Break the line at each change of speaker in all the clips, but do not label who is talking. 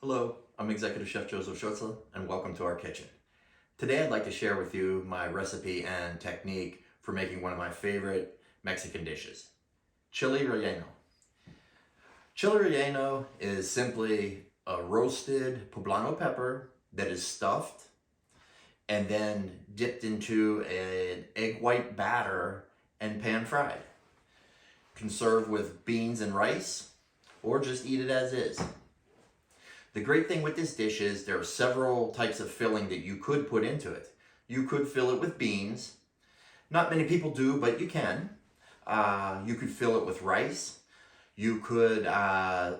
Hello, I'm Executive Chef Joseph Schutzel, and welcome to our kitchen. Today I'd like to share with you my recipe and technique for making one of my favorite Mexican dishes, Chile Relleno. Chile Relleno is simply a roasted Poblano pepper that is stuffed and then dipped into an egg white batter and pan fried. You can serve with beans and rice or just eat it as is. The great thing with this dish is there are several types of filling that you could put into it. You could fill it with beans. Not many people do, but you can. You could fill it with rice. You could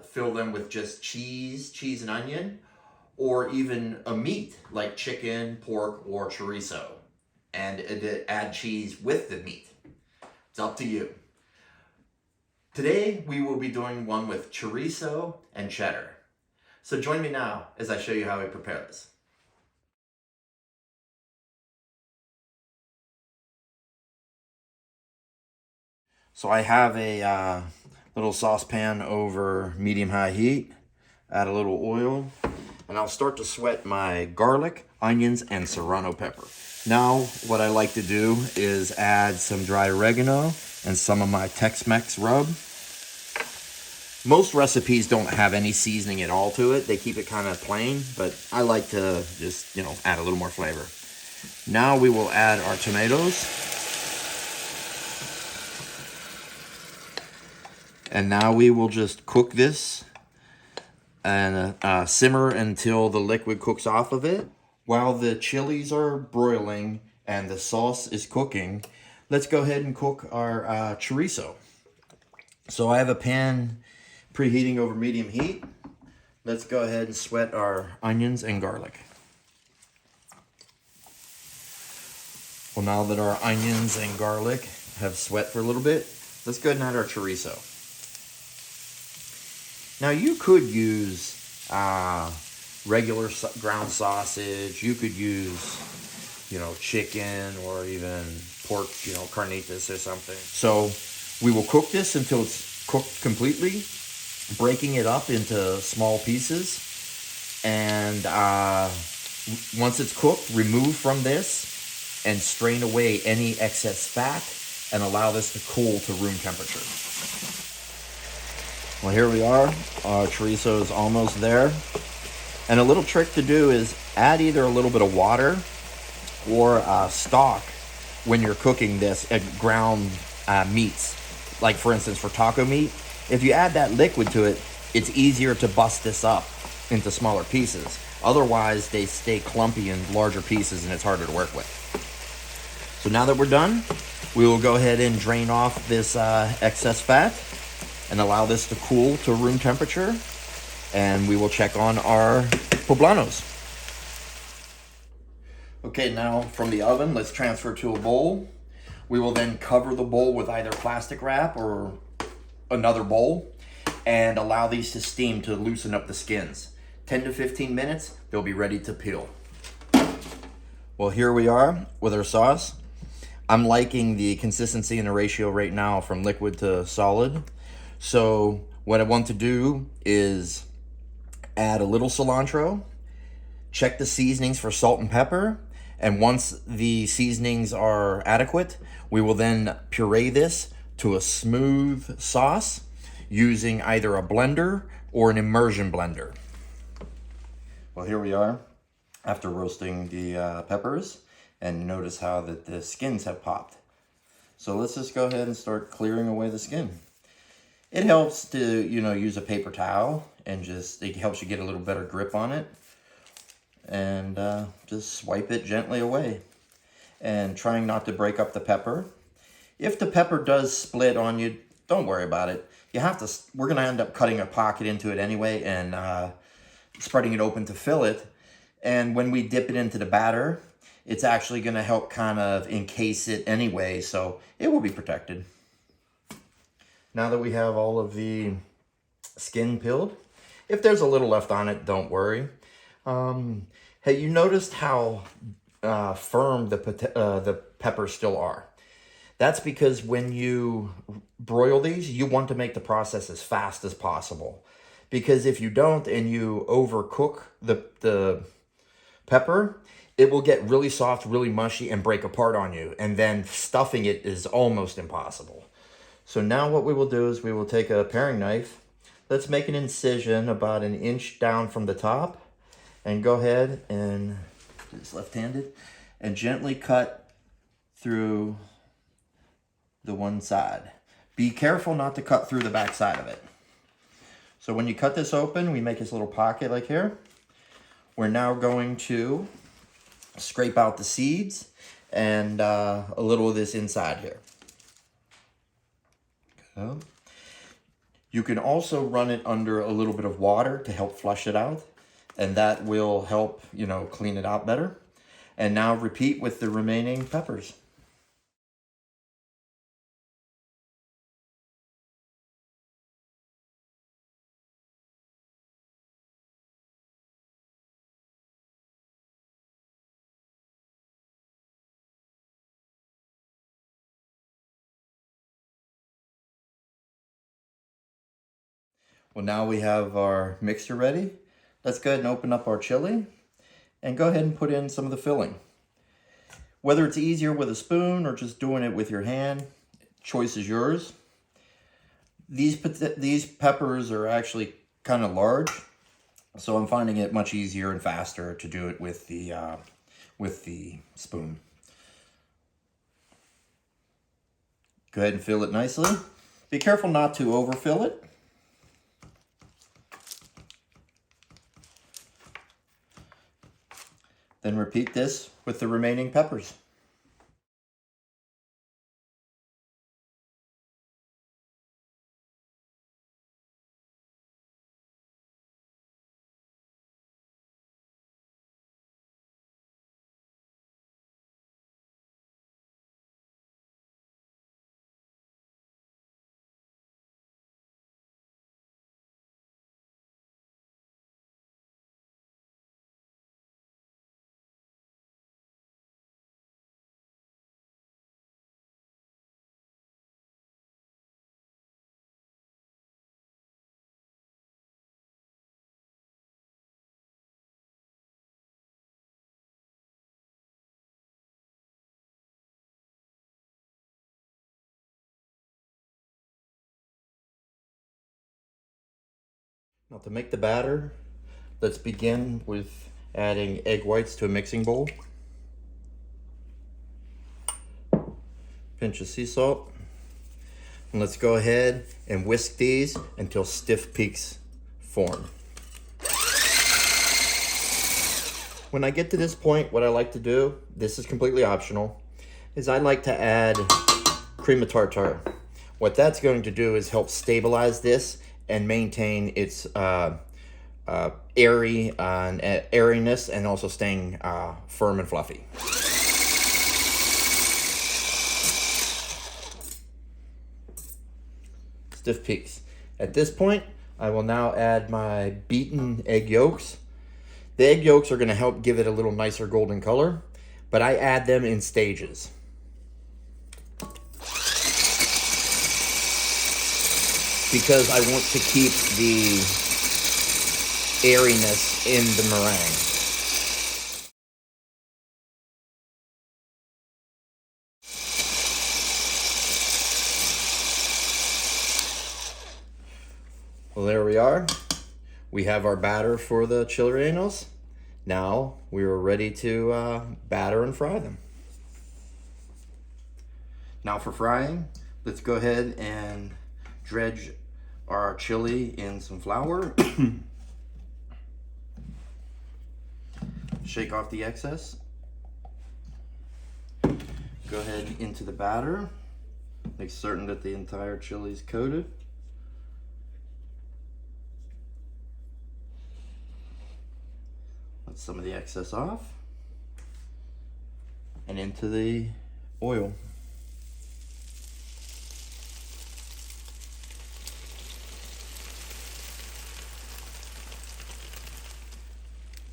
fill them with just cheese and onion, or even a meat like chicken, pork, or chorizo, and add cheese with the meat. It's up to you. Today we will be doing one with chorizo and cheddar. So join me now as I show you how we prepare this. So I have a little saucepan over medium-high heat. Add a little oil, and I'll start to sweat my garlic, onions, and serrano pepper. Now what I like to do is add some dry oregano and some of my Tex-Mex rub. Most recipes don't have any seasoning at all to it. They keep it kind of plain, but I like to just, add a little more flavor. Now we will add our tomatoes. And now we will just cook this and simmer until the liquid cooks off of it. While the chilies are broiling and the sauce is cooking, let's go ahead and cook our chorizo. So I have a pan preheating over medium heat. Let's go ahead and sweat our onions and garlic. Well, now that our onions and garlic have sweat for a little bit, let's go ahead and add our chorizo. Now you could use regular ground sausage. You could use, chicken or even pork, carnitas or something. So we will cook this until it's cooked completely, breaking it up into small pieces. And once it's cooked, remove from this and strain away any excess fat and allow this to cool to room temperature. Well, here we are. Our chorizo is almost there. And a little trick to do is add either a little bit of water or stock when you're cooking this at ground meats. Like, for instance, for taco meat, if you add that liquid to it, it's easier to bust this up into smaller pieces. Otherwise, they stay clumpy in larger pieces and it's harder to work with. So now that we're done, we will go ahead and drain off this excess fat and allow this to cool to room temperature. And we will check on our poblanos. Okay, now from the oven, let's transfer to a bowl. We will then cover the bowl with either plastic wrap or another bowl and allow these to steam to loosen up the skins. 10 to 15 minutes, they'll be ready to peel. Well, here we are with our sauce. I'm liking the consistency and the ratio right now from liquid to solid. So what I want to do is add a little cilantro, check the seasonings for salt and pepper, and once the seasonings are adequate, we will then puree this to a smooth sauce using either a blender or an immersion blender. Well, here we are after roasting the peppers, and notice how that the skins have popped. So let's just go ahead and start clearing away the skin. It helps to, use a paper towel and it helps you get a little better grip on it. And just swipe it gently away. And trying not to break up the pepper. If the pepper does split on you, don't worry about it. We're going to end up cutting a pocket into it anyway and spreading it open to fill it. And when we dip it into the batter, it's actually going to help kind of encase it anyway, so it will be protected. Now that we have all of the skin peeled, if there's a little left on it, don't worry. Hey, you noticed how firm the peppers still are? That's because when you broil these, you want to make the process as fast as possible. because if you don't and you overcook the pepper, it will get really soft, really mushy, and break apart on you. And then stuffing it is almost impossible. So now what we will do is we will take a paring knife. Let's make an incision about 1 inch down from the top. And go ahead and, it's left-handed, and gently cut through the one side. Be careful not to cut through the back side of it. So when you cut this open, we make this little pocket like here. We're now going to scrape out the seeds and a little of this inside here. Okay. You can also run it under a little bit of water to help flush it out, and that will help, you know, clean it out better. And now repeat with the remaining peppers. Well, now we have our mixture ready. Let's go ahead and open up our chili and go ahead and put in some of the filling. Whether it's easier with a spoon or just doing it with your hand, choice is yours. These peppers are actually kind of large, so I'm finding it much easier and faster to do it with the spoon. Go ahead and fill it nicely. Be careful not to overfill it. Then repeat this with the remaining peppers. Now to make the batter, let's begin with adding egg whites to a mixing bowl. Pinch of sea salt. And let's go ahead and whisk these until stiff peaks form. When I get to this point, what I like to do, this is completely optional, is I like to add cream of tartar. What that's going to do is help stabilize this and maintain its airiness and also staying firm and fluffy. Stiff peaks. At this point, I will now add my beaten egg yolks. The egg yolks are going to help give it a little nicer golden color, but I add them in stages. Because I want to keep the airiness in the meringue. Well, there we are. We have our batter for the Chile Rellenos. Now we are ready to batter and fry them. Now for frying, let's go ahead and dredge our chili in some flour. Shake off the excess. Go ahead into the batter. Make certain that the entire chili is coated. Let some of the excess off. And into the oil.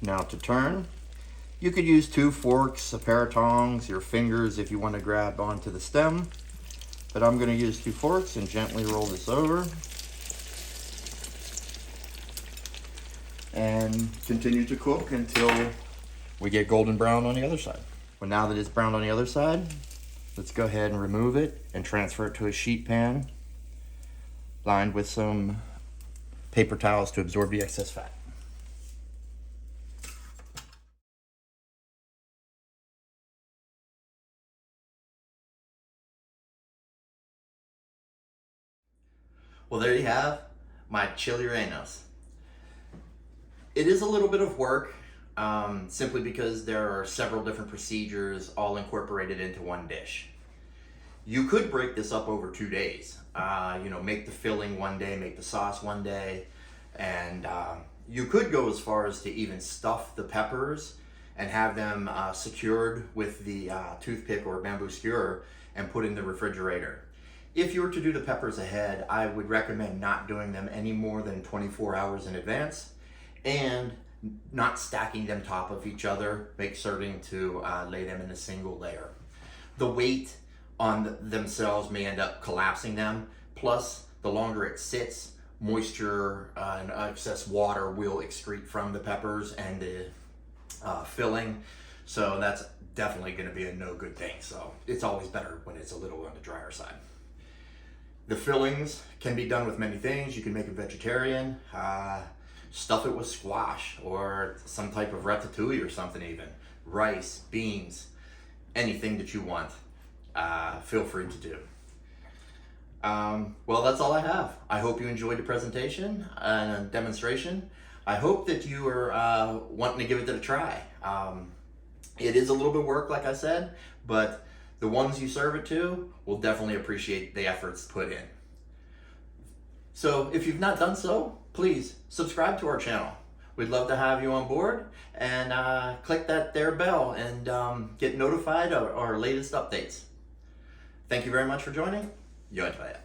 Now to turn, you could use 2 forks, a pair of tongs, your fingers if you want to grab onto the stem. But I'm going to use 2 forks and gently roll this over. and continue to cook until we get golden brown on the other side. Well, now that it's browned on the other side, let's go ahead and remove it and transfer it to a sheet pan lined with some paper towels to absorb the excess fat. Well, there you have my Chile Rellenos. It is a little bit of work, simply because there are several different procedures all incorporated into one dish. You could break this up over 2 days. Make the filling one day, make the sauce one day, and you could go as far as to even stuff the peppers and have them secured with the toothpick or bamboo skewer and put in the refrigerator. If you were to do the peppers ahead, I would recommend not doing them any more than 24 hours in advance and not stacking them top of each other. Make certain to lay them in a single layer. The weight on themselves may end up collapsing them. Plus, the longer it sits, moisture and excess water will excrete from the peppers and the filling. So that's definitely going to be a no good thing. So it's always better when it's a little on the drier side. The fillings can be done with many things. You can make it vegetarian, stuff it with squash or some type of ratatouille or something even. Rice, beans, anything that you want, feel free to do. Well, that's all I have. I hope you enjoyed the presentation and demonstration. I hope that you are wanting to give it a try. It is a little bit of work, like I said, but the ones you serve it to will definitely appreciate the efforts put in. So if you've not done so, please subscribe to our channel. We'd love to have you on board, and click that there bell and get notified of our latest updates. Thank you very much for joining. Untitled.